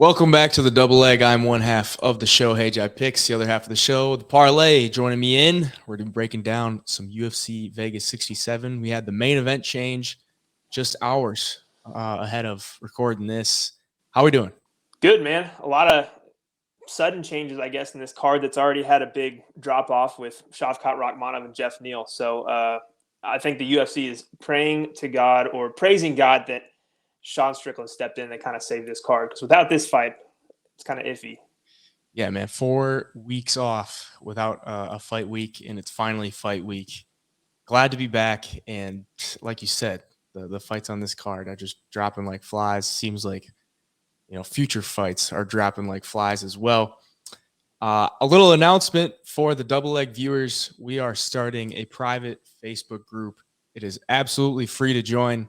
Welcome back to the Double Leg. I'm one half of the show, Hey Jai Picks. The other half of the show, the Parlay. Joining me in, we're going to be breaking down some UFC Vegas 67. We had the main event change just hours ahead of recording this. How are we doing? Good, man. A lot of sudden changes, I guess, in this card that's already had a big drop-off with Shavkat Rakhmonov and Jeff Neal. So I think the UFC is praying to God or praising God that Sean Strickland stepped in and kind of saved this card. Because without this fight, it's kind of iffy. Yeah, man. 4 weeks off without a fight week, and it's finally fight week. Glad to be back. And like you said, the fights on this card are just dropping like flies. Seems like, future fights are dropping like flies as well. A little announcement for the Double Leg viewers. We are starting a private Facebook group. It is absolutely free to join.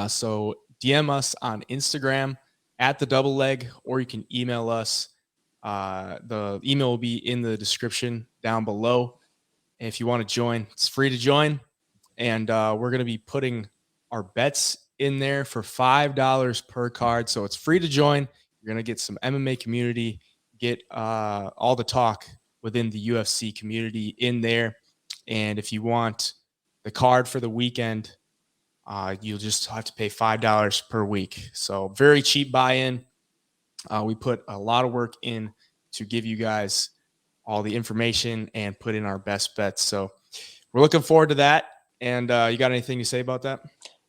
So DM us on Instagram at the Double Leg, or you can email us. The email will be in the description down below. If you want to join, it's free to join. And we're going to be putting our bets in there for $5 per card. So it's free to join. You're going to get some MMA community, get all the talk within the UFC community in there. And if you want the card for the weekend, you'll just have to pay $5 per week. So very cheap buy-in. We put a lot of work in to give you guys all the information and put in our best bets. So we're looking forward to that. And you got anything to say about that?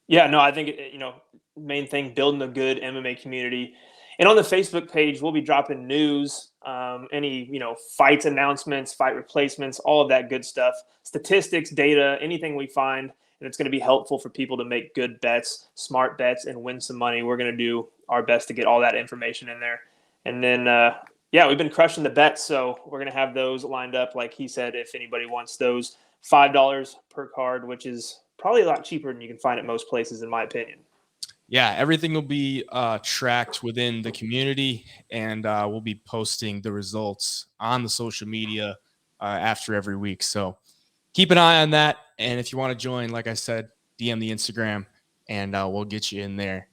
Yeah, no, I think, main thing, building a good MMA community. And on the Facebook page, we'll be dropping news, any, fights announcements, fight replacements, all of that good stuff, statistics, data, anything we find. And it's going to be helpful for people to make good bets, smart bets, and win some money. We're going to do our best to get all that information in there. And then, we've been crushing the bets, so we're going to have those lined up. Like he said, if anybody wants those, $5 per card, which is probably a lot cheaper than you can find at most places, in my opinion. Yeah, everything will be tracked within the community, and we'll be posting the results on the social media after every week. So keep an eye on that. And if you want to join, like I said, DM the Instagram, and we'll get you in there.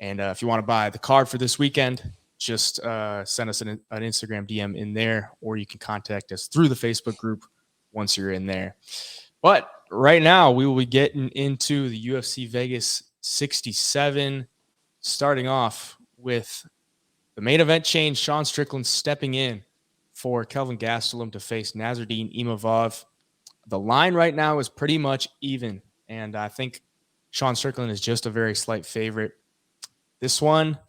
And if you want to buy the card for this weekend, just send us an Instagram DM in there, or you can contact us through the Facebook group once you're in there. But right now, we will be getting into the UFC Vegas 67, starting off with the main event change. Sean Strickland stepping in for Kelvin Gastelum to face Nasruddin Imavov. The line right now is pretty much even, and I think Sean Strickland is just a very slight favorite. This one,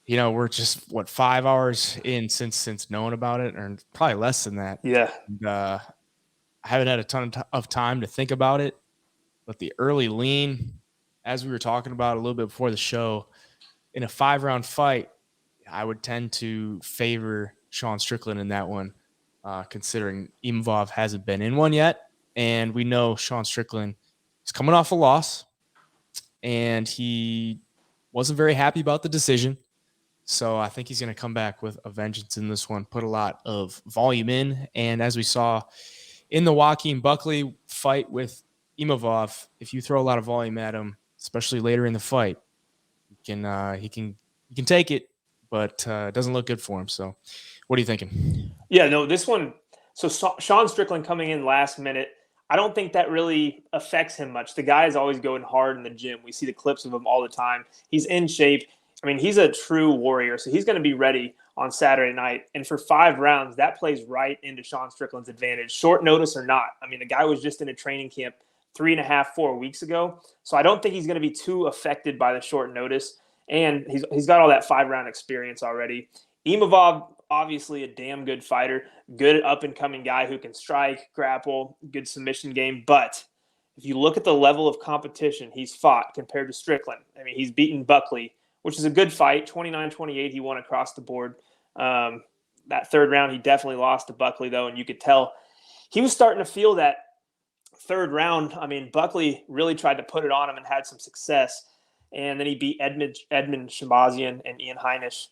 we're just, 5 hours in since knowing about it, or probably less than that. Yeah. And, I haven't had a ton of time to think about it, but the early lean, as we were talking about a little bit before the show, in a 5-round fight, I would tend to favor Sean Strickland in that one. Considering Imavov hasn't been in one yet, and we know Sean Strickland is coming off a loss, and he wasn't very happy about the decision. So I think he's going to come back with a vengeance in this one, put a lot of volume in, and as we saw in the Joaquin Buckley fight with Imavov, if you throw a lot of volume at him, especially later in the fight, he can take it, but it doesn't look good for him. So what are you thinking? Yeah, no, this one, so Sean Strickland coming in last minute, I don't think that really affects him much. The guy is always going hard in the gym. We see the clips of him all the time. He's in shape. I mean, he's a true warrior, so he's going to be ready on Saturday night. And for 5 rounds, that plays right into Sean Strickland's advantage, short notice or not. I mean, the guy was just in a training camp 3.5, 4 weeks ago. So I don't think he's going to be too affected by the short notice. And he's got all that 5-round experience already. Imavov, obviously a damn good fighter, good up-and-coming guy who can strike, grapple, good submission game. But if you look at the level of competition he's fought compared to Strickland, I mean, he's beaten Buckley, which is a good fight, 29-28. He won across the board. That 3rd round, he definitely lost to Buckley, though, and you could tell he was starting to feel that 3rd round. I mean, Buckley really tried to put it on him and had some success, and then he beat Edmund Shahbazian and Ian Heinisch.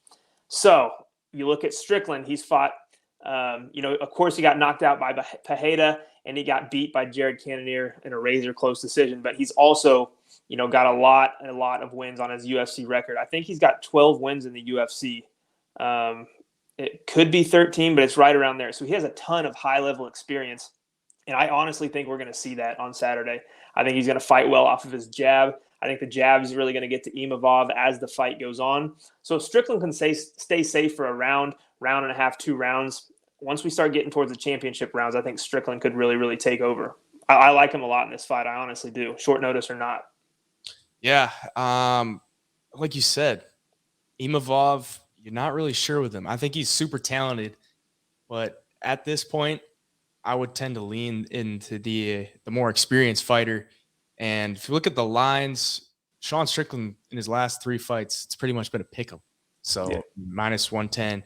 So you look at Strickland, he's fought, of course he got knocked out by Pereira, and he got beat by Jared Cannonier in a razor close decision, but he's also got a lot of wins on his UFC record. I think he's got 12 wins in the UFC. It could be 13, but it's right around there. So he has a ton of high-level experience. And I honestly think we're going to see that on Saturday. I think he's going to fight well off of his jab. I think the jab is really going to get to Imavov as the fight goes on. So if Strickland can stay safe for a round and a half, 2 rounds, once we start getting towards the championship rounds, I think Strickland could really, really take over. I like him a lot in this fight. I honestly do, short notice or not. Yeah. Like you said, Imavov, you're not really sure with him. I think he's super talented, but at this point, I would tend to lean into the more experienced fighter. And if you look at the lines, Sean Strickland in his last 3 fights, it's pretty much been a pick 'em. So Yeah. minus 110,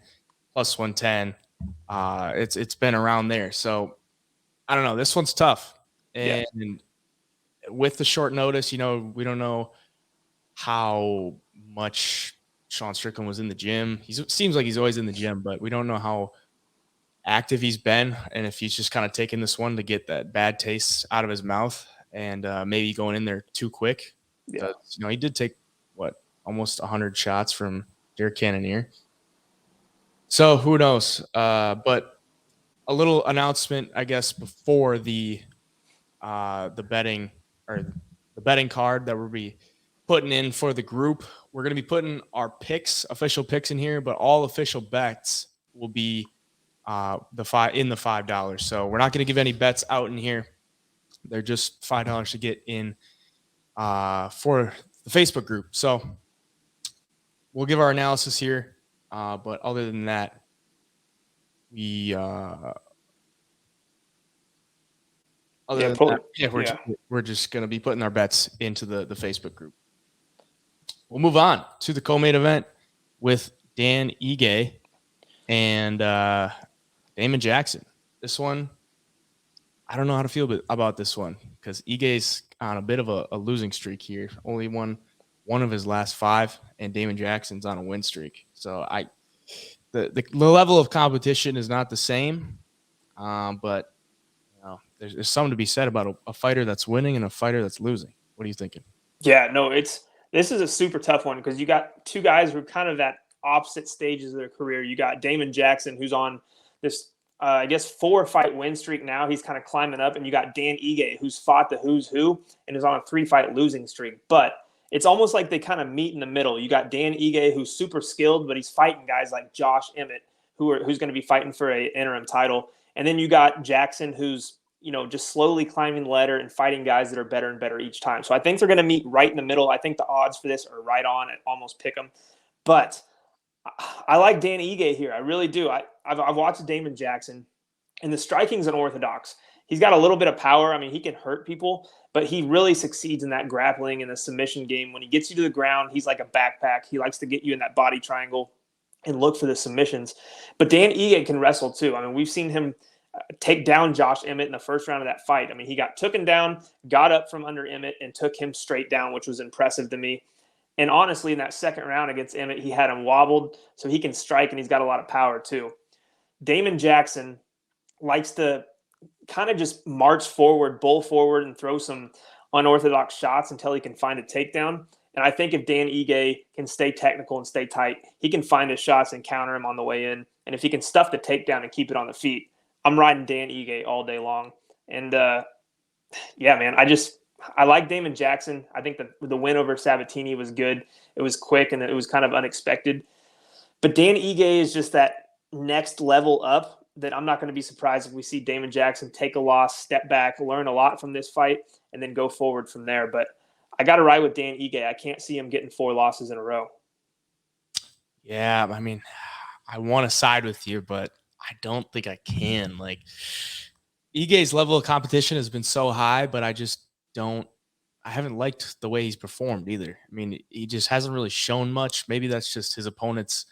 plus 110. It's been around there. So I don't know. This one's tough. And with the short notice, we don't know how much Sean Strickland was in the gym. Seems like he's always in the gym, but we don't know how active he's been and if he's just kind of taking this one to get that bad taste out of his mouth and maybe going in there too quick. Yeah. He did take almost 100 shots from Derek Cannonier. So who knows? But a little announcement, I guess, before the betting card that we'll be putting in for the group. We're going to be putting our official picks in here, but all official bets will be the $5. So we're not going to give any bets out in here. They're just $5 to get in for the Facebook group. So we'll give our analysis here. But other than that, we're just going to be putting our bets into the Facebook group. We'll move on to the co-main event with Dan Ige and Damon Jackson. This one, I don't know how to feel about this one because Ige's on a bit of a losing streak here. Only won one of his last 5, and Damon Jackson's on a win streak. So the level of competition is not the same, but there's something to be said about a fighter that's winning and a fighter that's losing. What are you thinking? Yeah, no, this is a super tough one because you got 2 guys who are kind of at opposite stages of their career. You got Damon Jackson, who's on this, 4-fight win streak now. He's kind of climbing up. And you got Dan Ige, who's fought the who's who and is on a 3-fight losing streak. But it's almost like they kind of meet in the middle. You got Dan Ige, who's super skilled, but he's fighting guys like Josh Emmett, who's going to be fighting for an interim title. And then you got Jackson, who's just slowly climbing the ladder and fighting guys that are better and better each time. So I think they're going to meet right in the middle. I think the odds for this are right on at almost pick 'em. But I like Dan Ige here. I really do. I've watched Damon Jackson, and the striking's unorthodox. He's got a little bit of power. I mean, he can hurt people, but he really succeeds in that grappling and the submission game. When he gets you to the ground, he's like a backpack. He likes to get you in that body triangle and look for the submissions. But Dan Ige can wrestle too. I mean, we've seen him take down Josh Emmett in the first round of that fight. I mean, he got taken down, got up from under Emmett, and took him straight down, which was impressive to me. And honestly, in that second round against Emmett, he had him wobbled, so he can strike, and he's got a lot of power too. Damon Jackson likes to kind of just march forward, bull forward, and throw some unorthodox shots until he can find a takedown. And I think if Dan Ige can stay technical and stay tight, he can find his shots and counter him on the way in. And if he can stuff the takedown and keep it on the feet, I'm riding Dan Ige all day long. And yeah, man, I like Damon Jackson. I think the win over Sabatini was good. It was quick and it was kind of unexpected. But Dan Ige is just that next level up that I'm not going to be surprised if we see Damon Jackson take a loss, step back, learn a lot from this fight, and then go forward from there. But I got to ride with Dan Ige. I can't see him getting 4 losses in a row. Yeah, I mean, I want to side with you, but I don't think I can. Like, Ige's level of competition has been so high, but I haven't liked the way he's performed either. I mean, he just hasn't really shown much. Maybe that's just his opponent's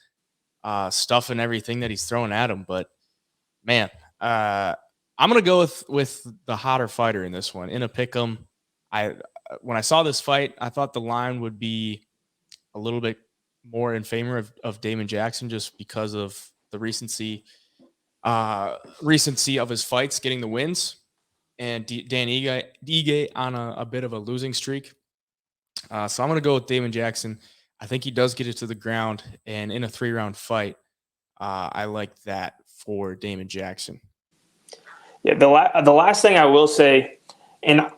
stuff and everything that he's throwing at him. But man, I'm gonna go with the hotter fighter in this one. In a pick'em, when I saw this fight, I thought the line would be a little bit more in favor of Damon Jackson just because of the recency of his fights getting the wins, and Dan Ige on a bit of a losing streak. So I'm going to go with Damon Jackson. I think he does get it to the ground, and in a 3-round fight, I like that for Damon Jackson. Yeah, the last thing I will say, and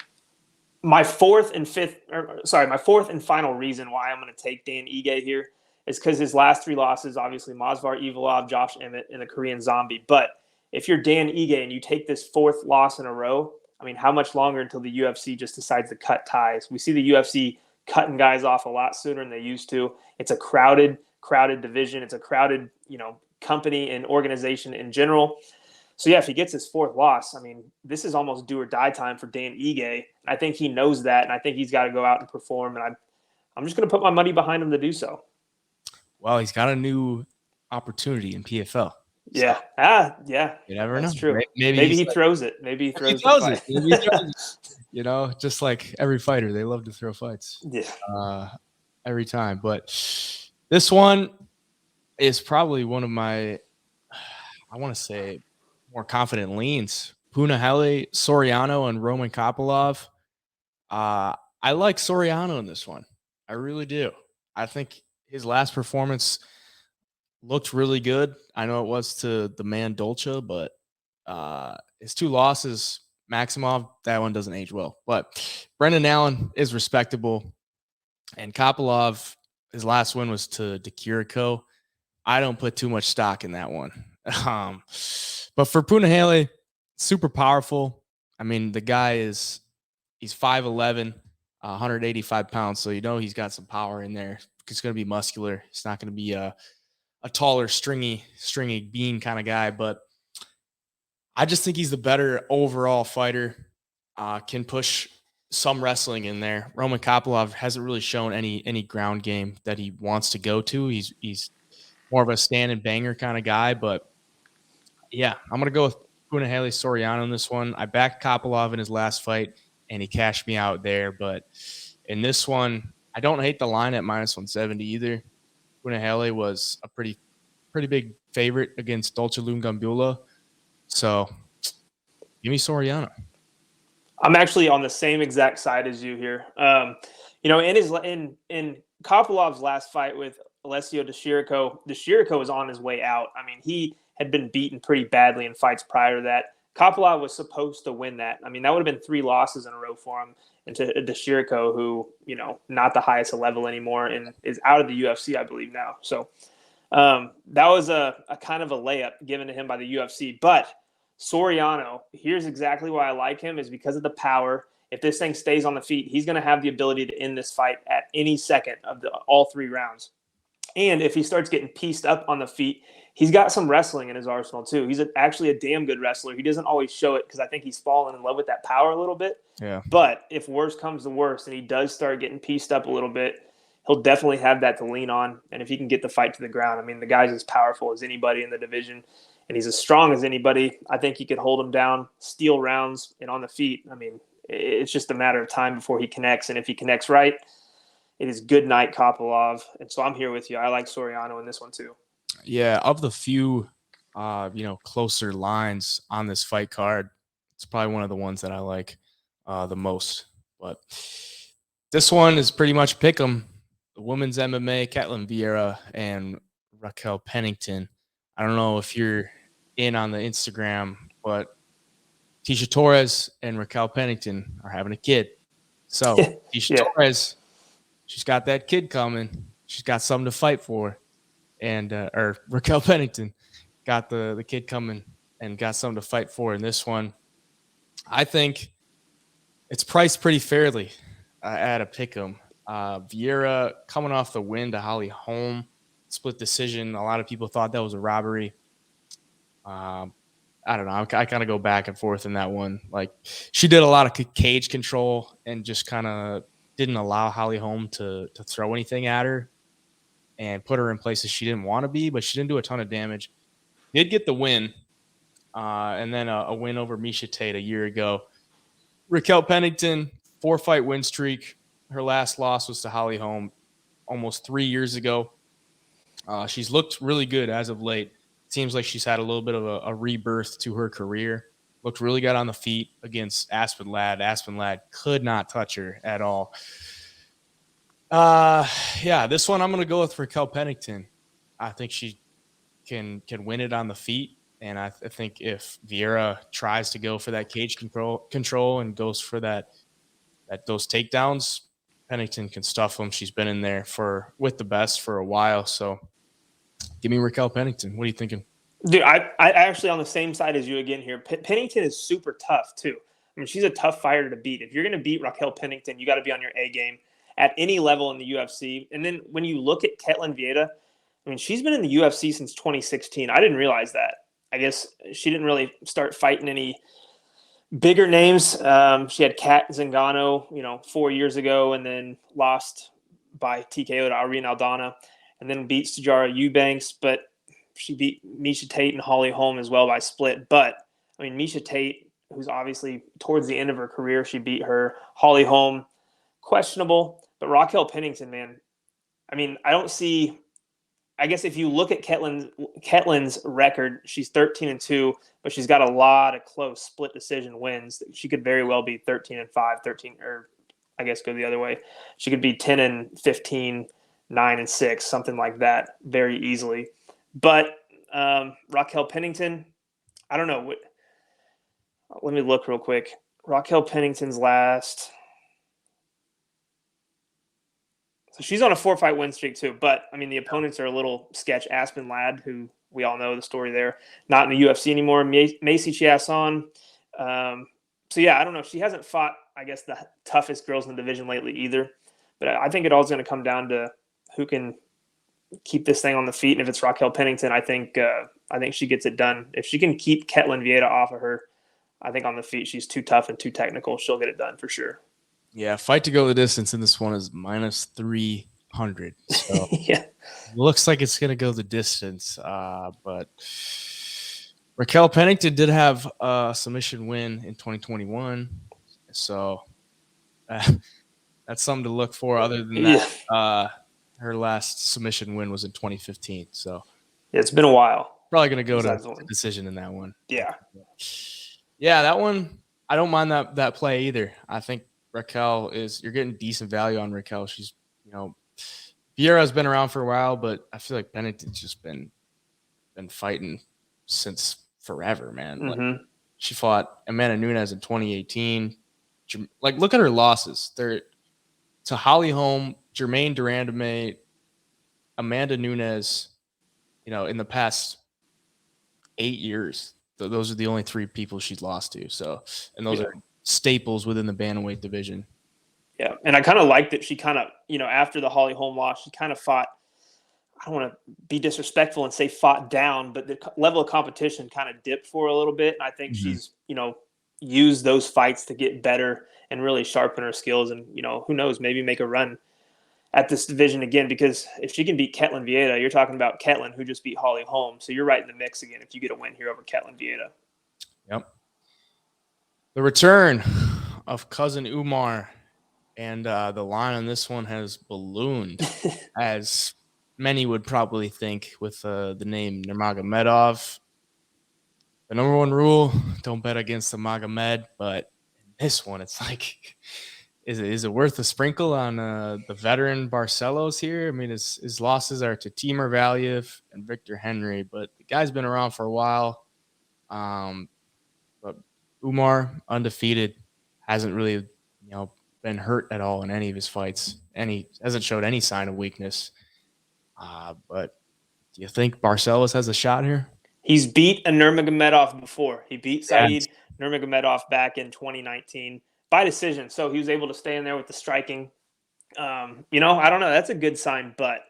my fourth and final reason why I'm going to take Dan Ige here is because his last 3 losses, obviously Masvidal, Evilov, Josh Emmett, and the Korean Zombie. But if you're Dan Ige and you take this 4th loss in a row, I mean, how much longer until the UFC just decides to cut ties? We see the UFC cutting guys off a lot sooner than they used to. It's a crowded division. It's a crowded, company and organization in general. So yeah, if he gets his 4th loss, I mean, this is almost do or die time for Dan Ige. I think he knows that, and I think he's got to go out and perform. And I'm just going to put my money behind him to do so. Well, he's got a new opportunity in PFL. Yeah. So, yeah. You never know. That's true. Maybe he throws it. Maybe he throws it. Maybe he throws it. Just like every fighter, they love to throw fights. Yeah. Every time. But this one is probably one of my, I want to say, more confident leans. Punahele, Soriano, and Roman Kopylov. I like Soriano in this one. I really do. I think his last performance looked really good. I know it was to the Mendonca, but his 2 losses, Maximov, that one doesn't age well. But Brendan Allen is respectable. And Kopylov, his last win was to Dulgarian. I don't put too much stock in that one. But for Punahele, super powerful. I mean, the guy he's 5'11", 185 pounds. So, he's got some power in there. It's going to be muscular. It's not going to be a taller, stringy bean kind of guy. But I just think he's the better overall fighter. Can push some wrestling in there. Roman Kopylov hasn't really shown any ground game that he wants to go to. He's more of a stand and banger kind of guy. But yeah, I'm going to go with Punahele Soriano in this one. I backed Kopylov in his last fight, and he cashed me out there. But in this one, I don't hate the line at -170 either. Punahele was a pretty big favorite against Dolce Lungambula. So give me Soriano. I'm actually on the same exact side as you here. In Kopylov's last fight with Alessio Dulgarian was on his way out. I mean, he had been beaten pretty badly in fights prior to that. Kopylov was supposed to win that. I mean, that would have been 3 losses in a row for him. And to Dulgarian, who, not the highest level anymore and is out of the UFC, I believe now. So that was a kind of a layup given to him by the UFC. But Soriano, here's exactly why I like him, is because of the power. If this thing stays on the feet, he's going to have the ability to end this fight at any second of all 3 rounds. And if he starts getting pieced up on the feet, he's got some wrestling in his arsenal too. He's actually a damn good wrestler. He doesn't always show it because I think he's fallen in love with that power a little bit. Yeah. But if worse comes to worse and he does start getting pieced up a little bit, he'll definitely have that to lean on. And if he can get the fight to the ground, I mean, the guy's as powerful as anybody in the division. And he's as strong as anybody. I think he could hold him down, steal rounds, and on the feet. I mean, it's just a matter of time before he connects. And if he connects right, it is good night, Kopylov. And so I'm here with you. I like Soriano in this one too. Yeah, of the few, closer lines on this fight card, it's probably one of the ones that I like the most. But this one is pretty much pick 'em. The women's MMA, Ketlin Vieira and Raquel Pennington. I don't know if you're in on the Instagram, but Tisha Torres and Raquel Pennington are having a kid. So Tisha Torres, she's got that kid coming. She's got something to fight for. And or Raquel Pennington got the kid coming and got something to fight for in this one. I think it's priced pretty fairly at a pick'em. Vieira coming off the win to Holly Holm, split decision. A lot of people thought that was a robbery. I don't know. I kind of go back and forth in that one. Like, she did a lot of cage control and just kind of didn't allow Holly Holm to throw anything at her and put her in places she didn't want to be, but she didn't do a ton of damage. Did get the win, and then a win over Miesha Tate a year ago. Raquel Pennington, 4-fight win streak. Her last loss was to Holly Holm almost 3 years ago. She's looked really good as of late. Seems like she's had a little bit of a rebirth to her career. Looked really good on the feet against Aspen Ladd. Aspen Ladd could not touch her at all. Yeah, this one I'm gonna go with Raquel Pennington. I think she can win it on the feet, and I think if Vieira tries to go for that cage control and goes for those takedowns, Pennington can stuff them. She's been in there with the best for a while, so give me Raquel Pennington. What are you thinking? Dude, I actually on the same side as you again here. Pennington is super tough too. I mean, she's a tough fighter to beat. If you're going to beat Raquel Pennington, you got to be on your A game at any level in the UFC. And then when you look at Ketlen Vieira, I mean, she's been in the UFC since 2016. I didn't realize that. I guess she didn't really start fighting any bigger names. She had Kat Zingano, 4 years ago, and then lost by TKO to Irene Aldana, and then beat Sijara Eubanks. But she beat Miesha Tate and Holly Holm as well by split. But, I mean, Miesha Tate, who's obviously towards the end of her career, she beat her. Holly Holm, questionable. But Raquel Pennington, man, I mean, I guess if you look at Ketlen's record, she's 13-2, but she's got a lot of close split decision wins. She could very well be 13-5, 13, or I guess go the other way. She could be 10-15, 9-6, something like that, very easily. But Raquel Pennington, I don't know. Let me look real quick. Raquel Pennington's last. So she's on a 4-fight win streak too. But, I mean, the opponents are a little sketch. Aspen Ladd, who we all know the story there, not in the UFC anymore. Macy Chiasson. So, yeah, I don't know. She hasn't fought, I guess, the toughest girls in the division lately either. But I think it all is going to come down to who can keep this thing on the feet. And if it's Raquel Pennington, I think she gets it done. If she can keep Ketlen Vieira off of her, I think on the feet she's too tough and too technical. She'll get it done for sure. Yeah, fight to go the distance in this one is -300. So Yeah. looks like it's gonna go the distance. But Raquel Pennington did have a submission win in 2021, so that's something to look for. Other than that, her last submission win was in 2015. So it's been a while. Probably gonna go to decision in that one. Yeah. Yeah, that one I don't mind that play either. I think Raquel you're getting decent value on Raquel. She's, Vieira's been around for a while, but I feel like Pennington's just been fighting since forever, man. Mm-hmm. Like, she fought Amanda Nunes in 2018. Like, look at her losses. They're to Holly Holm, Germaine Durandame, Amanda Nunes, in the past 8 years. Those are the only 3 people she's lost to. So, and those are staples within the bantamweight division. Yeah, and I kind of like that she kind of, after the Holly Holm loss, she kind of fought. I don't want to be disrespectful and say fought down, but the level of competition kind of dipped for a little bit. And I think she's, used those fights to get better and really sharpen her skills. And, who knows, maybe make a run at this division again, because if she can beat Ketlen Vieira, you're talking about Ketlen, who just beat Holly Holm. So you're right in the mix again if you get a win here over Ketlen Vieira. Yep. The return of cousin Umar, and the line on this one has ballooned, as many would probably think, with the name Nurmagomedov. The number one rule, don't bet against the Magomed, but in this one, it's like, is it worth a sprinkle on the veteran Barcelos here? I mean, his losses are to Timur Valiev and Victor Henry, but the guy's been around for a while. But Umar, undefeated, hasn't really, been hurt at all in any of his fights. Hasn't showed any sign of weakness. But do you think Barcelos has a shot here? He's beat a Nurmagomedov before. He beat Saeed Nurmagomedov back in 2019 by decision. So he was able to stay in there with the striking. I don't know. That's a good sign. But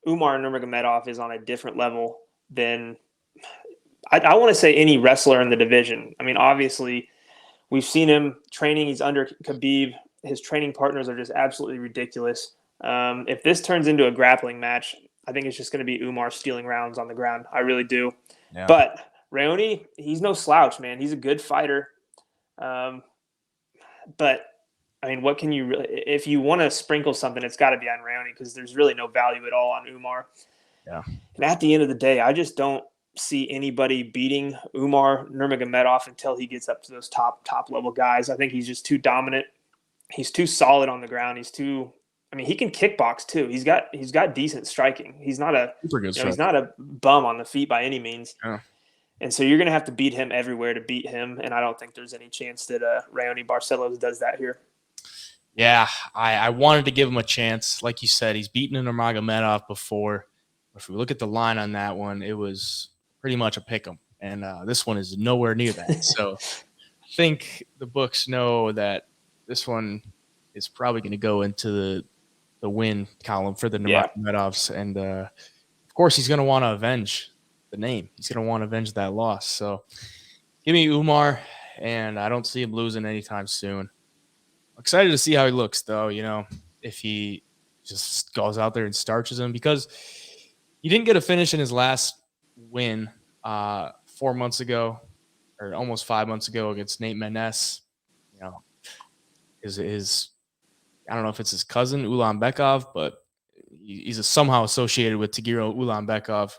Umar Nurmagomedov is on a different level than I want to say any wrestler in the division. I mean, obviously, we've seen him training. He's under Khabib. His training partners are just absolutely ridiculous. If this turns into a grappling match, I think it's just going to be Umar stealing rounds on the ground. I really do. Yeah. But Raoni, he's no slouch, man. He's a good fighter. But, I mean, what can you really – if you want to sprinkle something, it's got to be on Raoni, because there's really no value at all on Umar. Yeah. And at the end of the day, I just don't see anybody beating Umar Nurmagomedov until he gets up to those top level guys. I think he's just too dominant. He's too solid on the ground. I mean, he can kickbox too. He's got decent striking. He's not a Super good he's strike. not a bum on the feet by any means. Yeah. And so you're going to have to beat him everywhere to beat him. And I don't think there's any chance that Raoni Barcelos does that here. Yeah, I wanted to give him a chance. Like you said, he's beaten Nurmagomedov before. If we look at the line on that one, it was pretty much a pick 'em. And this one is nowhere near that. So I think the books know that this one is probably going to go into the win column for the Nurmagomedovs. And, of course, he's going to want to avenge the name. He's going to want to avenge that loss. So give me Umar, and I don't see him losing anytime soon. Excited to see how he looks, though, if he just goes out there and starches him, because he didn't get a finish in his last win 4 months ago, or almost 5 months ago, against Nate Menes. His I don't know if it's his cousin, Ulanbekov, but he's somehow associated with Tagir Ulanbekov.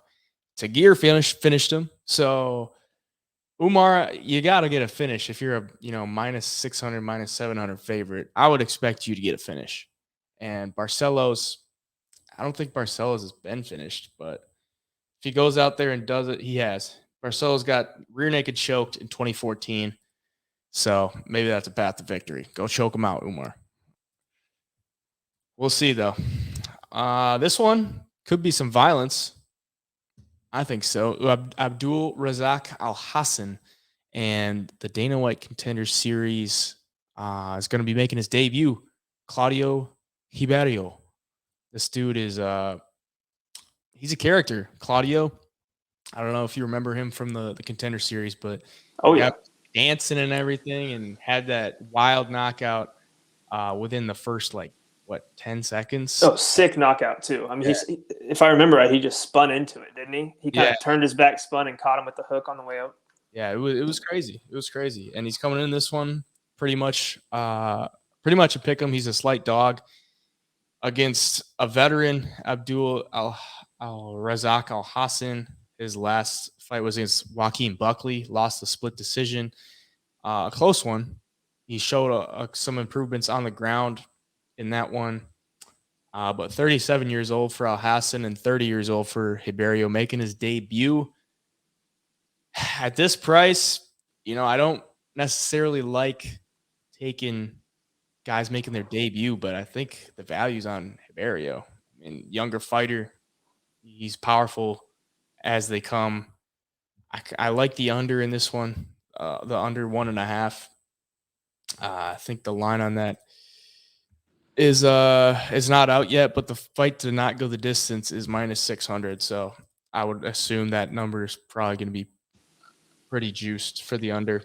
Tagir finished him. So Umar, you got to get a finish. If you're a minus 600, minus 700 favorite, I would expect you to get a finish. And Barcelos, I don't think Barcelos has been finished, but if he goes out there and does it, he has. Barcelos got rear naked choked in 2014, so maybe that's a path to victory. Go choke him out, Umar. We'll see, though. This one could be some violence. I think so. Abdul Razak Alhassan and the Dana White Contender Series is going to be making his debut. Claudio Riberio. This dude is he's a character. Claudio, I don't know if you remember him from the Contender Series, but dancing and everything, and had that wild knockout within the first 10 seconds. Oh, sick knockout too. I mean, if I remember right, he just spun into it, didn't he? He kind of turned his back, spun, and caught him with the hook on the way out. Yeah, it was crazy. It was crazy. And he's coming in this one pretty much a pick 'em. He's a slight dog against a veteran, Abdul Razak Alhassan. His last fight was against Joaquin Buckley, lost the split decision. A close one. He showed some improvements on the ground in that one. But 37 years old for Alhassan and 30 years old for Riberio, making his debut. At this price, I don't necessarily like taking guys making their debut, but I think the value's on Riberio. I mean, younger fighter. He's powerful as they come. I like the under in this one, the under 1.5. I think the line on that is not out yet, but the fight to not go the distance is minus 600. So I would assume that number is probably going to be pretty juiced for the under.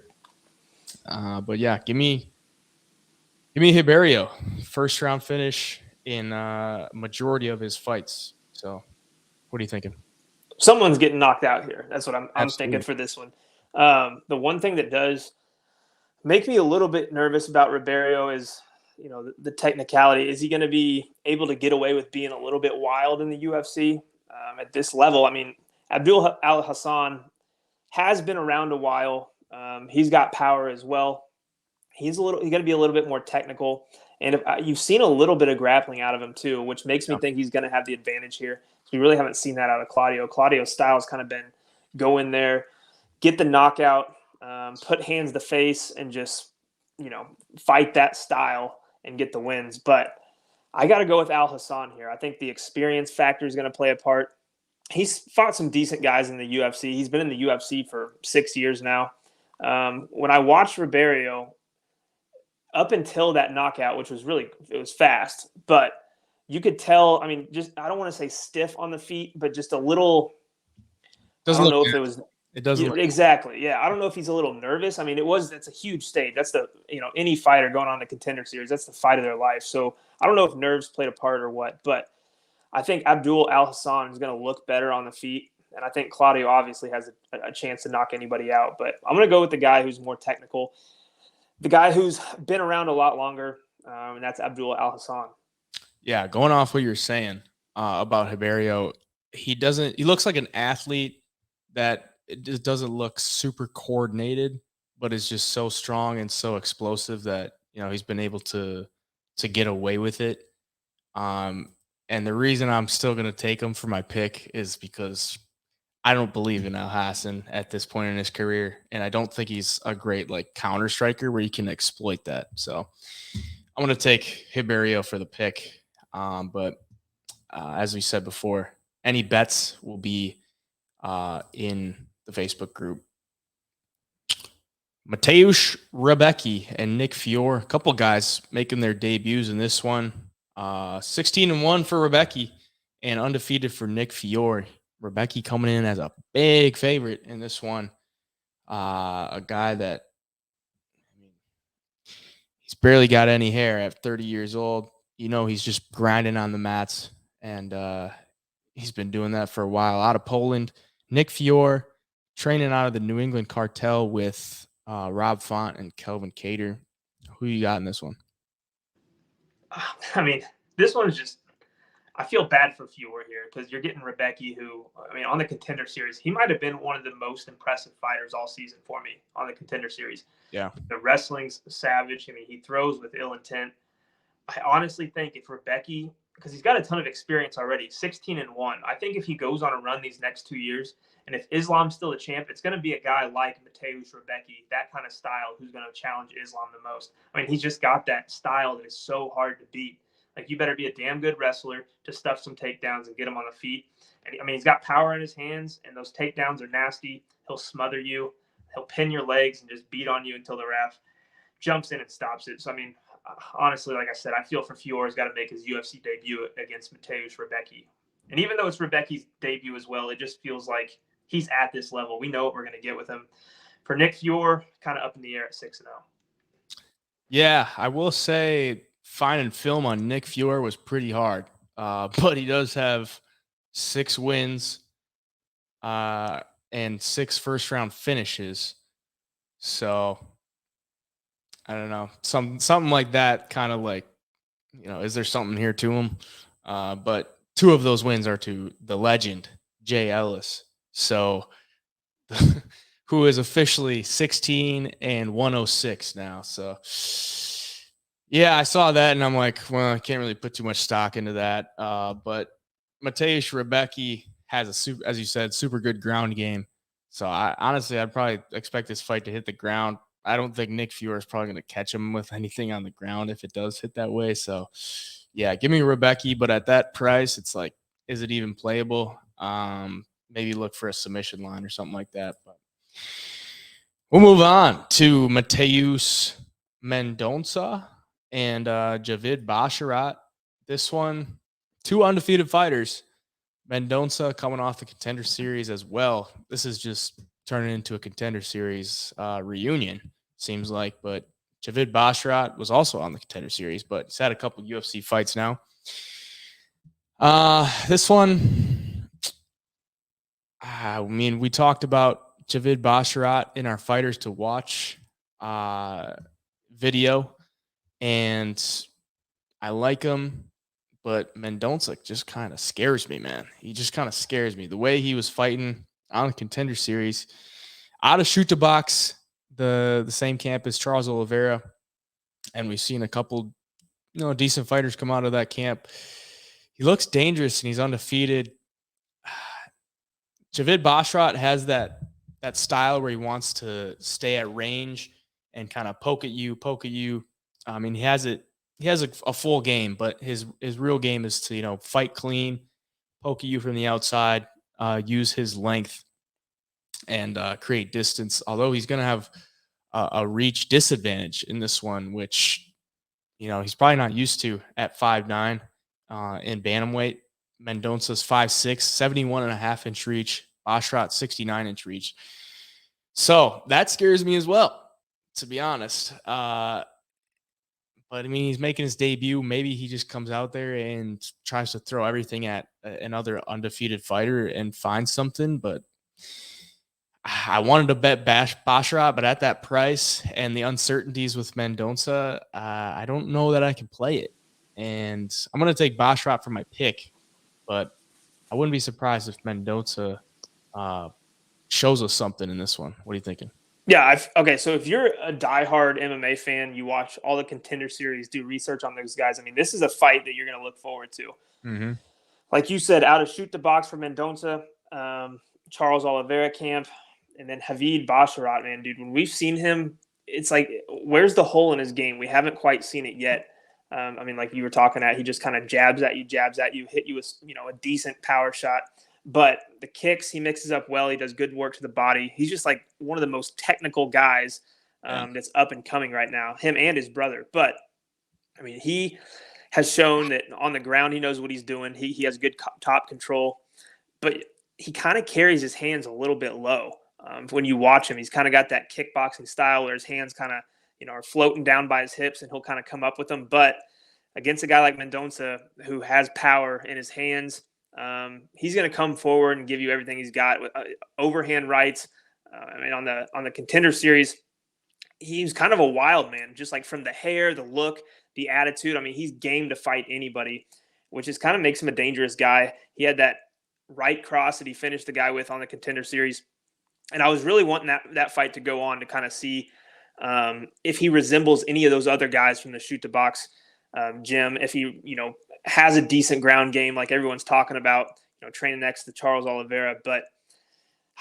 But yeah, give me Riberio, first round finish in majority of his fights. So what are you thinking? Someone's getting knocked out here. That's what I'm thinking for this one. The one thing that does make me a little bit nervous about Riberio is, the technicality. Is he going to be able to get away with being a little bit wild in the UFC at this level? I mean, Abdul Alhassan has been around a while. He's got power as well. He's going to be a little bit more technical. And you've seen a little bit of grappling out of him too, which makes me think he's going to have the advantage here. So we really haven't seen that out of Claudio. Claudio's style's kind of been go in there, get the knockout, put hands to face, and just, fight that style and get the wins. But I got to go with Alhassan here. I think the experience factor is going to play a part. He's fought some decent guys in the UFC. He's been in the UFC for 6 years now. When I watched Riberio, up until that knockout, which was it was fast, but you could tell, I mean, just, I don't want to say stiff on the feet, but just a little, I don't know if it was, it doesn't look exactly. Yeah. I don't know if he's a little nervous. I mean, that's a huge stage. That's any fighter going on the Contender Series, that's the fight of their life. So I don't know if nerves played a part or what, but I think Abdul Alhassan is going to look better on the feet. And I think Claudio obviously has a chance to knock anybody out, but I'm going to go with the guy who's more technical, the guy who's been around a lot longer, and that's Abdul Alhassan. Yeah, going off what you're saying about Riberio, he looks like an athlete that it just doesn't look super coordinated, but is just so strong and so explosive that, he's been able to get away with it. And the reason I'm still going to take him for my pick is because I don't believe in Alhassan at this point in his career, and I don't think he's a great like counter striker where you can exploit that. So I'm going to take Riberio for the pick. But as we said before, any bets will be in the Facebook group. Mateusz Rebecki and Nick Fiore, a couple guys making their debuts in this one. 16-1 for Rebecki and undefeated for Nick Fiore. Rebecki coming in as a big favorite in this one. A guy that he's barely got any hair at 30 years old. You know, he's just grinding on the mats, and he's been doing that for a while. Out of Poland, Nick Fiore training out of the New England cartel with Rob Font and Kelvin Cater. Who you got in this one? I mean, this one is just, I feel bad for Fiore here because you're getting Rebecki, who, I mean, on the Contender Series, he might have been one of the most impressive fighters all season for me on the Contender Series. Yeah. The wrestling's savage. I mean, he throws with ill intent. I honestly think if Rebecki, because he's got a ton of experience already, 16-1, I think if he goes on a run these next 2 years, and if Islam's still a champ, it's going to be a guy like Mateusz Rebecki, that kind of style, who's going to challenge Islam the most. I mean, he's just got that style that is so hard to beat. Like, you better be a damn good wrestler to stuff some takedowns and get him on the feet. And I mean, he's got power in his hands, and those takedowns are nasty. He'll smother you. He'll pin your legs and just beat on you until the ref jumps in and stops it. So, I mean, honestly, like I said, I feel for Fiore's got to make his UFC debut against Mateusz Rebecki. And even though it's Rebecki's debut as well, it just feels like he's at this level. We know what we're going to get with him. For Nick Fiore, kind of up in the air at 6-0. Yeah, I will say finding film on Nick Fiore was pretty hard. But he does have 6 wins and 6 first-round finishes. So I don't know, something like that, kind of like, you know, is there something here to him? But 2 of those wins are to the legend, Jay Ellis. So who is officially 16-106 now. So yeah, I saw that and I'm like, well, I can't really put too much stock into that. But Mateusz Rebecki has as you said, super good ground game. So I'd probably expect this fight to hit the ground. I don't think Nick Fiore is probably going to catch him with anything on the ground if it does hit that way. So yeah, give me Rebecki, but at that price, it's like, is it even playable? Maybe look for a submission line or something like that. But we'll move on to Mateusz Mendonca and Javid Basharat. This one, 2 undefeated fighters. Mendonca coming off the Contender Series as well. This is just turning into a Contender Series reunion, seems like. But Javid Basharat was also on the Contender Series, but he's had a couple UFC fights now. This one, I mean, we talked about Javid Basharat in our Fighters to Watch video, and I like him, but Mendonca just kind of scares me, man. He just kind of scares me. The way he was fighting on the Contender Series, out of shoot to box, the same camp as Charles Oliveira, and we've seen a couple, you know, decent fighters come out of that camp. He looks dangerous and he's undefeated. Javid Basharat has that style where he wants to stay at range and kind of poke at you. I mean, he has a full game, but his real game is to, you know, fight clean, poke at you from the outside, use his length and create distance. Although he's going to have a reach disadvantage in this one, which, you know, he's probably not used to at 5'9" in bantamweight. Mendonca's 5'6", 71.5-inch reach. Basharat 69-inch reach. So that scares me as well, to be honest. But I mean, he's making his debut. Maybe he just comes out there and tries to throw everything at another undefeated fighter and finds something. But I wanted to bet Basharat, but at that price and the uncertainties with Mendonca, I don't know that I can play it. And I'm going to take Basharat for my pick, but I wouldn't be surprised if Mendonca shows us something in this one. What are you thinking? Yeah. Okay. So if you're a diehard MMA fan, you watch all the Contender Series, do research on those guys. I mean, this is a fight that you're going to look forward to. Mm-hmm. Like you said, out of shoot the box for Mendonca, Charles Oliveira camp, and then Havid Basharat, man, dude. When we've seen him, it's like, where's the hole in his game? We haven't quite seen it yet. I mean, like you were talking at, he just kind of jabs at you, hit you with, a decent power shot. But the kicks, he mixes up well. He does good work to the body. He's just like one of the most technical guys that's up and coming right now, him and his brother. But, I mean, he has shown that on the ground he knows what he's doing. He has good top control. But he kind of carries his hands a little bit low. When you watch him, he's kind of got that kickboxing style where his hands kind of, are floating down by his hips, and he'll kind of come up with them. But against a guy like Mendonca, who has power in his hands, he's going to come forward and give you everything he's got with overhand rights. I mean, on the Contender Series, he's kind of a wild man, just like from the hair, the look, the attitude. I mean, he's game to fight anybody, which is kind of makes him a dangerous guy. He had that right cross that he finished the guy with on the Contender Series. And I was really wanting that fight to go on to kind of see if he resembles any of those other guys from the shoot the box gym, if he, has a decent ground game like everyone's talking about, training next to Charles Oliveira. But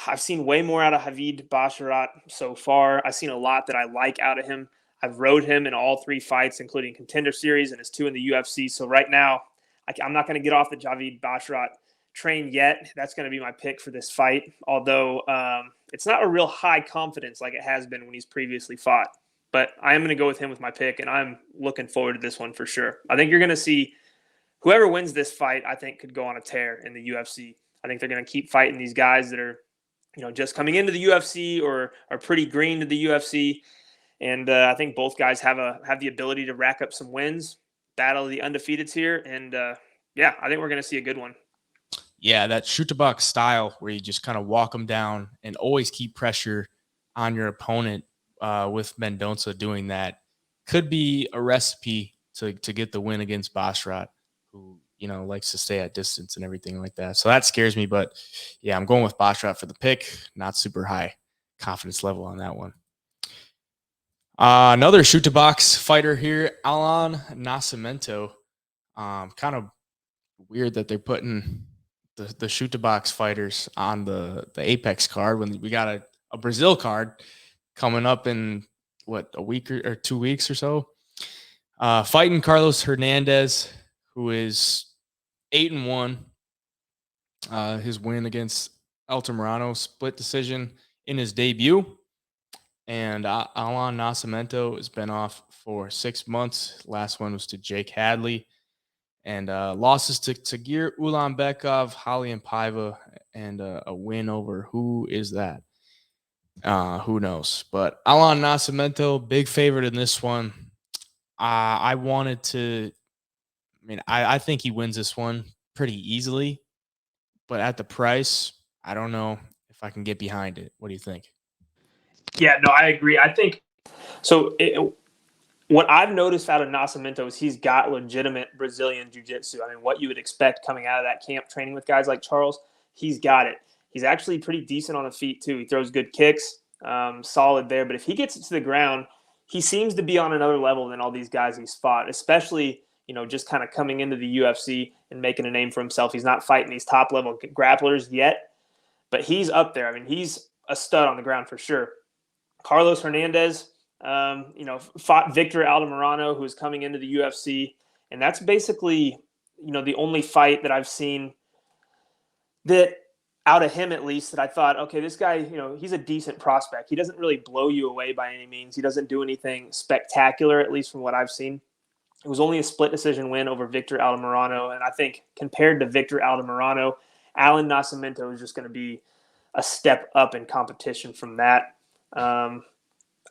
I've seen way more out of Havid Basharat so far. I've seen a lot that I like out of him. I've rode him in all 3 fights, including Contender Series and his 2 in the UFC. So right now, I'm not going to get off the Havid Basharat train yet. That's going to be my pick for this fight, although it's not a real high confidence like it has been when he's previously fought. But I am going to go with him with my pick, and I'm looking forward to this one for sure. I think you're going to see whoever wins this fight, I think, could go on a tear in the UFC. I think they're going to keep fighting these guys that are, just coming into the UFC or are pretty green to the UFC. And I think both guys have the ability to rack up some wins, battle the undefeateds here. And yeah, I think we're going to see a good one. Yeah, that shoot the box style where you just kind of walk them down and always keep pressure on your opponent with Mendonca doing that could be a recipe to get the win against Basharat, who, likes to stay at distance and everything like that. So that scares me. But yeah, I'm going with Basharat for the pick. Not super high confidence level on that one. Another shoot to box fighter here, Alhassan Nascimento. Kind of weird that they're putting the shoot to box fighters on the Apex card when we got a Brazil card coming up in a week or 2 weeks or so. Fighting Carlos Hernandez, who is 8-1. His win against Altamirano, split decision in his debut. And Alhassan Nascimento has been off for 6 months. Last one was to Jake Hadley. And losses to Tagir Ulanbekov, Holly and Paiva, and a win over who is that? Who knows? But Alhassan Nascimento, big favorite in this one. I think he wins this one pretty easily. But at the price, I don't know if I can get behind it. What do you think? Yeah, no, I agree. I think so. What I've noticed out of Nascimento is he's got legitimate Brazilian jiu-jitsu. I mean, what you would expect coming out of that camp training with guys like Charles, he's got it. He's actually pretty decent on the feet, too. He throws good kicks, solid there. But if he gets it to the ground, he seems to be on another level than all these guys he's fought, especially, just kind of coming into the UFC and making a name for himself. He's not fighting these top-level grapplers yet, but he's up there. I mean, he's a stud on the ground for sure. Carlos Hernandez, fought Victor Altamirano, who is coming into the UFC. And that's basically, the only fight that I've seen that out of him, at least, that I thought, okay, this guy, he's a decent prospect. He doesn't really blow you away by any means. He doesn't do anything spectacular, at least from what I've seen. It was only a split decision win over Victor Altamirano. And I think compared to Victor Altamirano, Alhassan Nascimento is just going to be a step up in competition from that.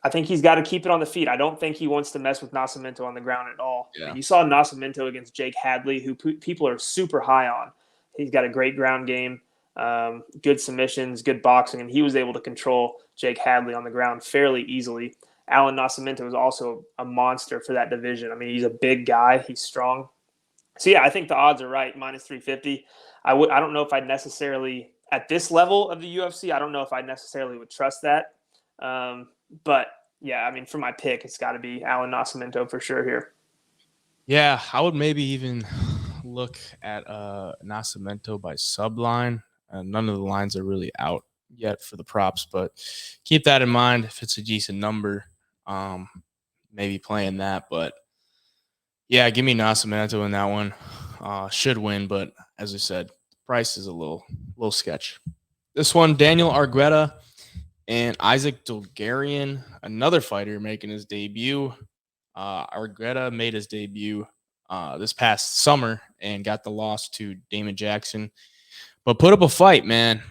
I think he's got to keep it on the feet. I don't think he wants to mess with Nascimento on the ground at all. Yeah. You saw Nascimento against Jake Hadley, who people are super high on. He's got a great ground game, good submissions, good boxing, and he was able to control Jake Hadley on the ground fairly easily. Alhassan Nascimento is also a monster for that division. I mean, he's a big guy. He's strong. So, yeah, I think the odds are right, minus 350. I don't know if I'd necessarily, at this level of the UFC, I don't know if I necessarily would trust that. But yeah, I mean, for my pick, it's got to be Alan Nascimento for sure here. Yeah, I would maybe even look at Nascimento by subline. None of the lines are really out yet for the props, but keep that in mind if it's a decent number. Maybe playing that, but yeah, give me Nascimento in that one. Should win, but as I said, price is a little sketch. This one, Daniel Argueta and Isaac Dulgarian, another fighter making his debut. Argueta made his debut this past summer and got the loss to Damon Jackson, but put up a fight, man.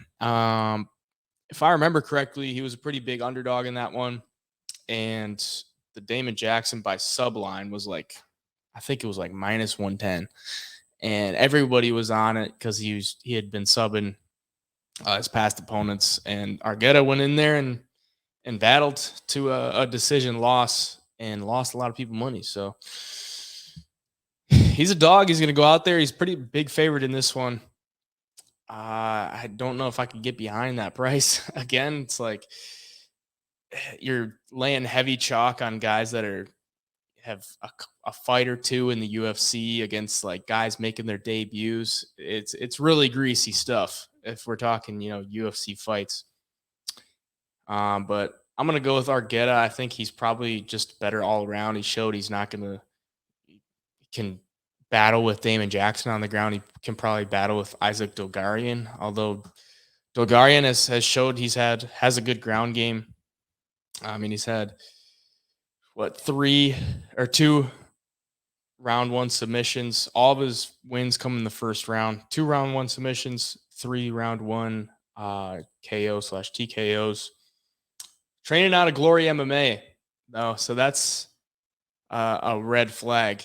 If I remember correctly, he was a pretty big underdog in that one, and the Damon Jackson by subline was like, I think it was like minus 110, and everybody was on it because he had been subbing his past opponents, and Argueta went in there and battled to a decision loss and lost a lot of people money. So he's a dog. He's going to go out there. He's pretty big favorite in this one. I don't know if I could get behind that price. Again, it's like you're laying heavy chalk on guys that have a fight or two in the UFC against like guys making their debuts. It's really greasy stuff if we're talking, UFC fights. But I'm going to go with Argueta. I think he's probably just better all around. He showed he's not going to, he can battle with Damon Jackson on the ground. He can probably battle with Isaac Dulgarian, although Dulgarian has showed has a good ground game. I mean, he's had two round one submissions. All of his wins come in the first round. 2 round one submissions, 3 round one KO/TKOs. Training out of Glory MMA, though, so that's a red flag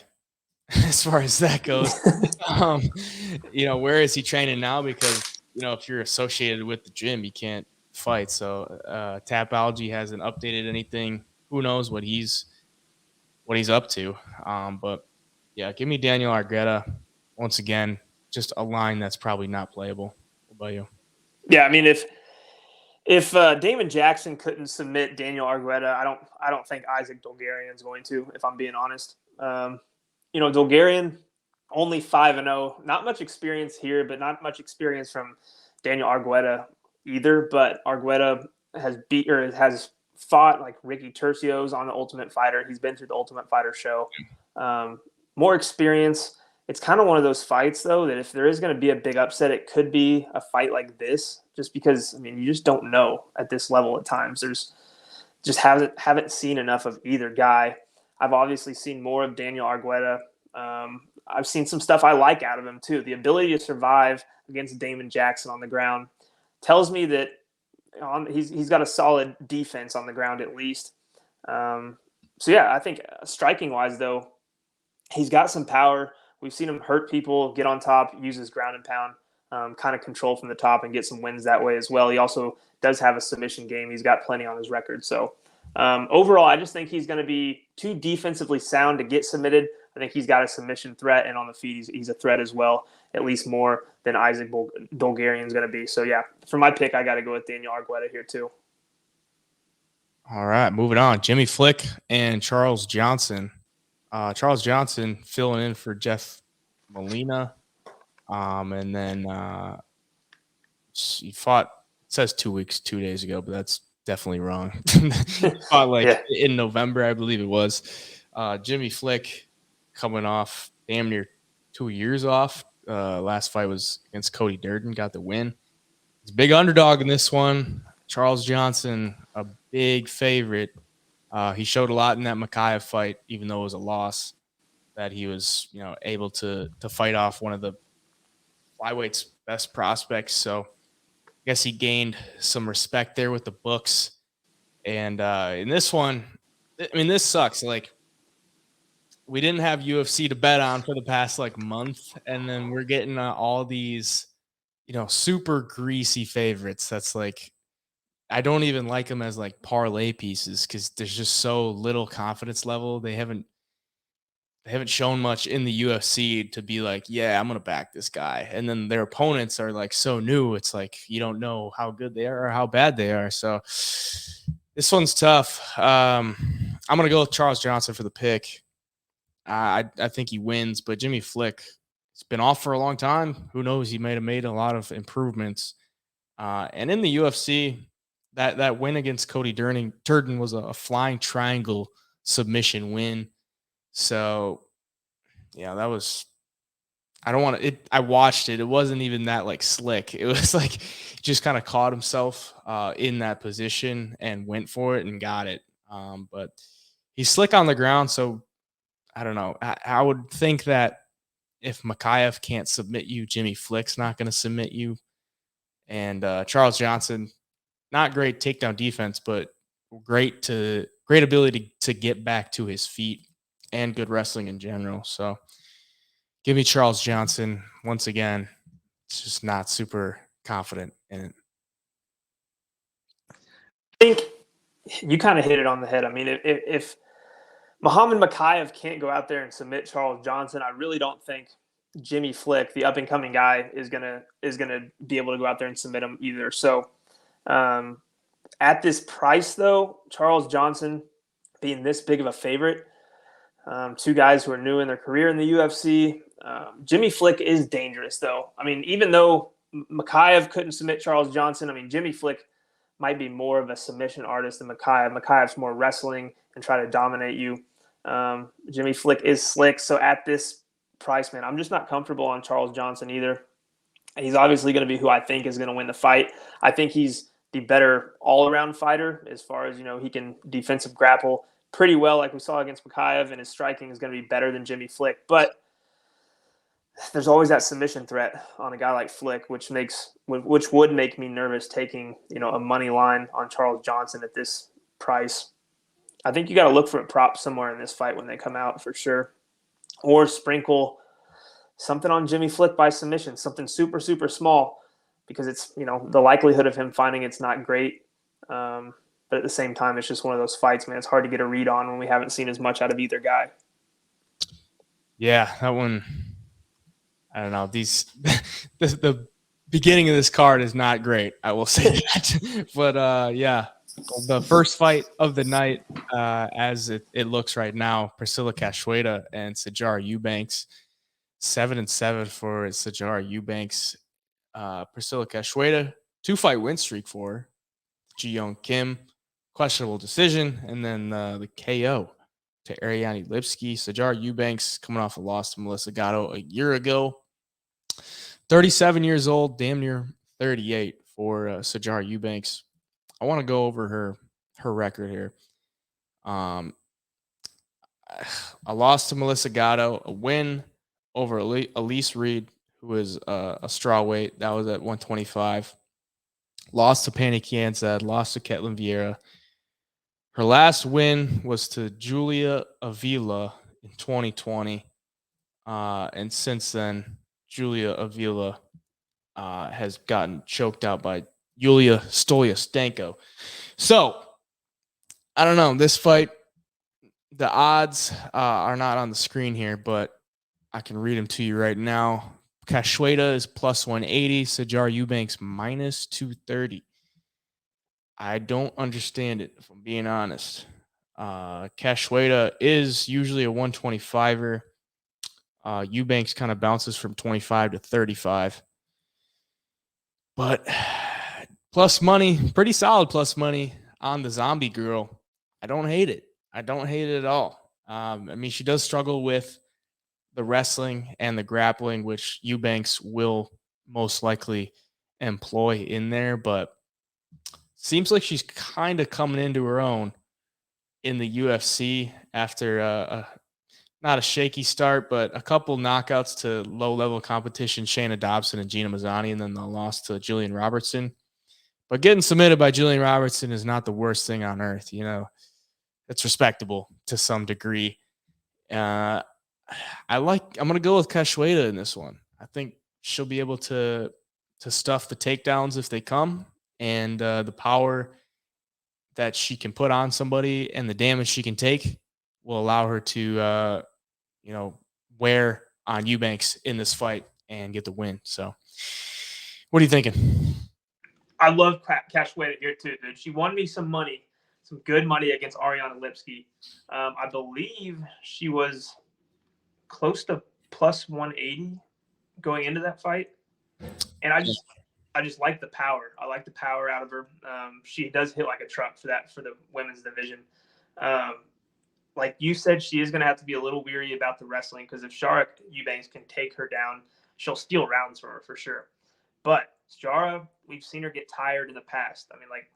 as far as that goes. Where is he training now? Because if you're associated with the gym, you can't fight. So Tapology hasn't updated anything. Who knows what he's up to? But yeah, give me Daniel Argueta once again. Just a line that's probably not playable. What about you? Yeah, I mean, if Damon Jackson couldn't submit Daniel Argueta, I don't think Isaac Dulgarian is going to. If I'm being honest, Dulgarian only 5-0, not much experience here, but not much experience from Daniel Argueta either. But Argueta has fought like Ricky Tercios on the Ultimate Fighter. He's been through the Ultimate Fighter show. More experience. It's kind of one of those fights, though, that if there is going to be a big upset, it could be a fight like this, just because, I mean, you just don't know at this level at times. There's just haven't seen enough of either guy. I've obviously seen more of Daniel Argueta. I've seen some stuff I like out of him, too. The ability to survive against Damon Jackson on the ground tells me that he's got a solid defense on the ground at least. I think striking-wise, though, he's got some power. We've seen him hurt people, get on top, use his ground and pound, kind of control from the top and get some wins that way as well. He also does have a submission game. He's got plenty on his record. So overall, I just think he's going to be too defensively sound to get submitted. I think he's got a submission threat, and on the feet, he's a threat as well, at least more than Isaac Dulgarian is going to be. So, yeah, for my pick, I got to go with Daniel Argueta here too. All right, moving on. Jimmy Flick and Charles Johnson. Charles Johnson filling in for Jeff Molina. And then he fought, it says 2 days ago, but that's definitely wrong. Fought in November, I believe it was. Jimmy Flick coming off damn near 2 years off. Last fight was against Cody Durden, got the win. He's a big underdog in this one. Charles Johnson, a big favorite. He showed a lot in that Makayev fight, even though it was a loss, that he was, able to fight off one of the flyweight's best prospects. So I guess he gained some respect there with the books. And in this one, I mean, this sucks. Like, we didn't have UFC to bet on for the past month, and then we're getting all these, super greasy favorites. That's I don't even like them as parlay pieces because there's just so little confidence level. They haven't shown much in the UFC to be yeah, I'm gonna back this guy. And then their opponents are so new. It's you don't know how good they are or how bad they are. So This one's tough. I'm going to go with Charles Johnson for the pick. I think he wins, but Jimmy Flick, it's been off for a long time. Who knows? He might have made a lot of improvements. And in the UFC, that win against Cody Turden was a flying triangle submission win. So, yeah, that was. I don't want to. I watched it. It wasn't even that like slick. It was like just kind of caught himself in that position and went for it and got it. But he's slick on the ground, so I don't know. I would think that if Makayev can't submit you, Jimmy Flick's not going to submit you. And Charles Johnson, not great takedown defense, but great ability to get back to his feet and good wrestling in general. So give me Charles Johnson once again. It's just not super confident in it. I think you kind of hit it on the head. I mean, if Muhammad Makayev can't go out there and submit Charles Johnson, I really don't think Jimmy Flick, the up and coming guy, is gonna be able to go out there and submit him either. So, at this price, though, Charles Johnson being this big of a favorite, two guys who are new in their career in the UFC. Jimmy Flick is dangerous, though. I mean, even though Makayev couldn't submit Charles Johnson, I mean, Jimmy Flick might be more of a submission artist than Makayev. Makayev's more wrestling and try to dominate you. Jimmy Flick is slick. So at this price, man, I'm just not comfortable on Charles Johnson either. He's obviously going to be who I think is going to win the fight. I think he's the better all-around fighter as far as, he can defensive grapple pretty well like we saw against Makayev, and his striking is going to be better than Jimmy Flick. But there's always that submission threat on a guy like Flick, which would make me nervous taking, a money line on Charles Johnson at this price. I think you got to look for a prop somewhere in this fight when they come out for sure, or sprinkle something on Jimmy Flick by submission, something super, super small, because it's, the likelihood of him finding it's not great. But at the same time, it's just one of those fights, man. It's hard to get a read on when we haven't seen as much out of either guy. Yeah, that one. I don't know. The beginning of this card is not great. I will say that. But yeah, the first fight of the night, as it looks right now, Priscilla Cachoeira and Sijara Eubanks, 7-7 for Sijara Eubanks. Priscilla Cachoeira, 2-fight win streak for her. Ji-Young Kim, questionable decision, and then the KO to Ariane Lipski. Sijara Eubanks coming off a loss to Melissa Gatto a year ago. 37 years old, damn near 38 for Sijara Eubanks. I want to go over her record here. A loss to Melissa Gatto, a win over Elise Reed, who is a strawweight. That was at 125. Lost to Pani Kianzad, lost to Ketlin Vieira. Her last win was to Julia Avila in 2020. And since then, Julia Avila has gotten choked out by Yulia Stolyastenko. So, I don't know. This fight, the odds are not on the screen here, but I can read them to you right now. Cachoeira is plus 180. Sijara Eubanks minus 230. I don't understand it, if I'm being honest. Cachoeira is usually a 125er. Eubanks kind of bounces from 25 to 35. But plus money, pretty solid plus money on the zombie girl. I don't hate it. I don't hate it at all. I mean, she does struggle with the wrestling and the grappling, which Eubanks will most likely employ in there, but seems like she's kind of coming into her own in the UFC after not a shaky start, but a couple knockouts to low-level competition, Shayna Dobson and Gina Mazzani, and then the loss to Jillian Robertson. But getting submitted by Jillian Robertson is not the worst thing on earth. It's respectable to some degree. I'm going to go with Cachoeira in this one. I think she'll be able to stuff the takedowns if they come, and the power that she can put on somebody and the damage she can take will allow her to, wear on Eubanks in this fight and get the win. So what are you thinking? I love Cachoeira here too, dude. She won me some money some good money against Ariana Lipski. I believe she was close to plus 180 going into that fight, and I just like the power. I like the power out of her. She does hit like a truck for the women's division. Like you said, she is going to have to be a little weary about the wrestling because if Shara Eubanks can take her down, she'll steal rounds from her for sure. But Shara, we've seen her get tired in the past. I mean, like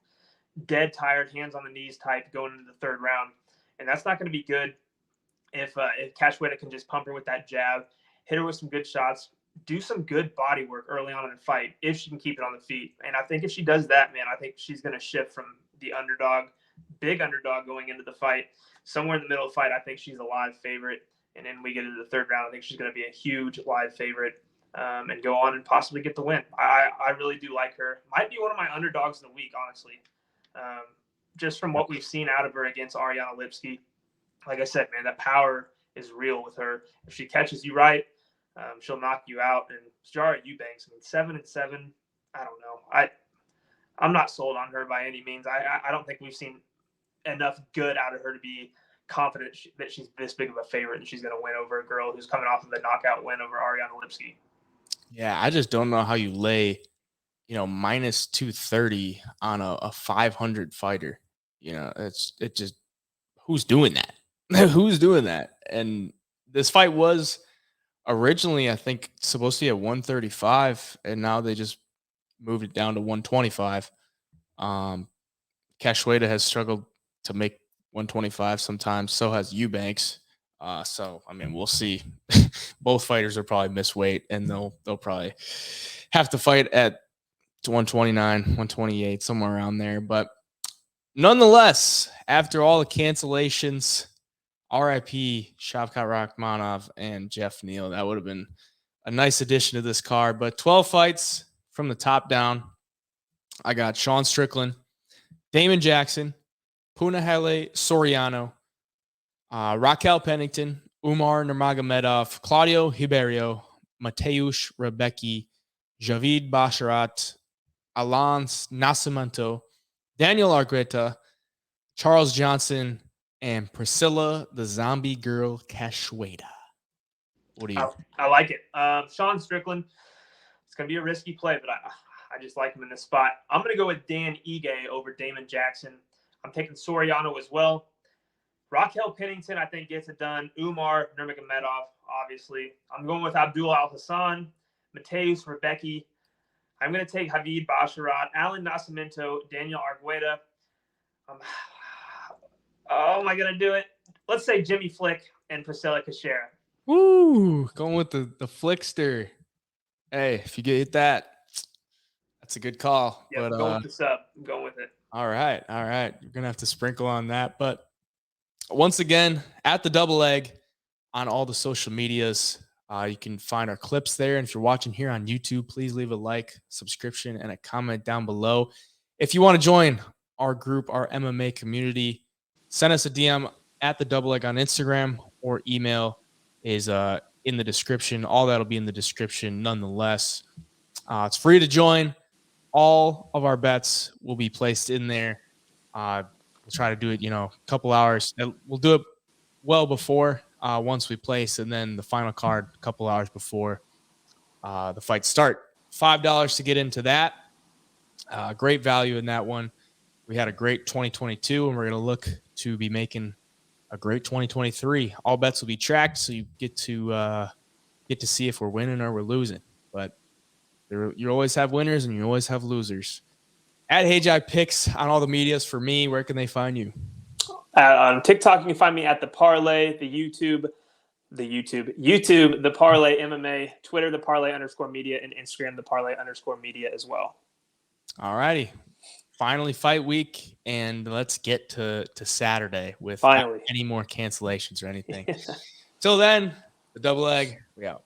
dead tired, hands on the knees type going into the third round. And that's not going to be good if Cachoeira can just pump her with that jab, hit her with some good shots, do some good body work early on in the fight if she can keep it on the feet. And I think if she does that, man, I think she's going to shift from the big underdog going into the fight. Somewhere in the middle of the fight, I think she's a live favorite. And then we get into the third round, I think she's going to be a huge live favorite and go on and possibly get the win. I really do like her. Might be one of my underdogs of the week, honestly. Just from what we've seen out of her against Ariana Lipski. Like I said, man, that power is real with her. If she catches you right, she'll knock you out. And Shara Eubanks, I mean, 7-7, I don't know. I'm not sold on her by any means. I don't think we've seen enough good out of her to be confident that she's this big of a favorite and she's going to win over a girl who's coming off of the knockout win over Ariana Lipski. Yeah, I just don't know how you lay, minus 230 on a 500 fighter. It just who's doing that? Who's doing that? And this fight was originally, I think, supposed to be at 135, and now they just moved it down to 125. Cachoeira has struggled to make 125 sometimes. So has Eubanks. So I mean, we'll see. Both fighters are probably miss weight, and they'll probably have to fight at 129, 128, somewhere around there. But nonetheless, after all the cancellations, RIP Shavkat Rakhmonov and Jeff Neal. That would have been a nice addition to this card. But 12 fights from the top down. I got Sean Strickland, Damon Jackson, Punahele Soriano, Raquel Pennington, Umar Nurmagomedov, Claudio Riberio, Mateusz Rebecki, Javid Basharat, Alhassan Nascimento, Daniel Argueta, Charles Johnson, and Priscilla the Zombie Girl Cachoeira. What do you? I like it. Sean Strickland. It's gonna be a risky play, but I just like him in this spot. I'm gonna go with Dan Ige over Damon Jackson. I'm taking Soriano as well. Raquel Pennington, I think, gets it done. Umar Nurmagomedov, obviously. I'm going with Abdul Alhassan, Mateusz Rebecki. I'm going to take Javid Basharat, Alan Nascimento, Daniel Argueta. Oh, am I going to do it? Let's say Jimmy Flick and Priscilla Cachoeira. Woo! Going with the Flickster. Hey, if you get that, that's a good call. Yeah, but, I'm going with the sub. I'm going with it. All right. You're going to have to sprinkle on that. But once again, at the Double Egg on all the social medias, you can find our clips there. And if you're watching here on YouTube, please leave a like, subscription, and a comment down below. If you want to join our group, our MMA community, send us a DM at the Double Egg on Instagram, or email is in the description. All that'll be in the description nonetheless. It's free to join. All of our bets will be placed in there. We'll try to do it, a couple hours. We'll do it well before once we place, and then the final card a couple hours before the fights start. $5 to get into that. Great value in that one. We had a great 2022, and we're going to look to be making a great 2023. All bets will be tracked, so you get to see if we're winning or we're losing. But you always have winners and you always have losers. At HeyJai Picks on all the medias. For me, where can they find you? On TikTok, you can find me at The Parlay, the YouTube, The Parlay MMA, Twitter, The Parlay _media, and Instagram, The Parlay _media as well. All righty. Finally fight week, and let's get to Saturday with finally any more cancellations or anything. Till then, the Double Egg, we out.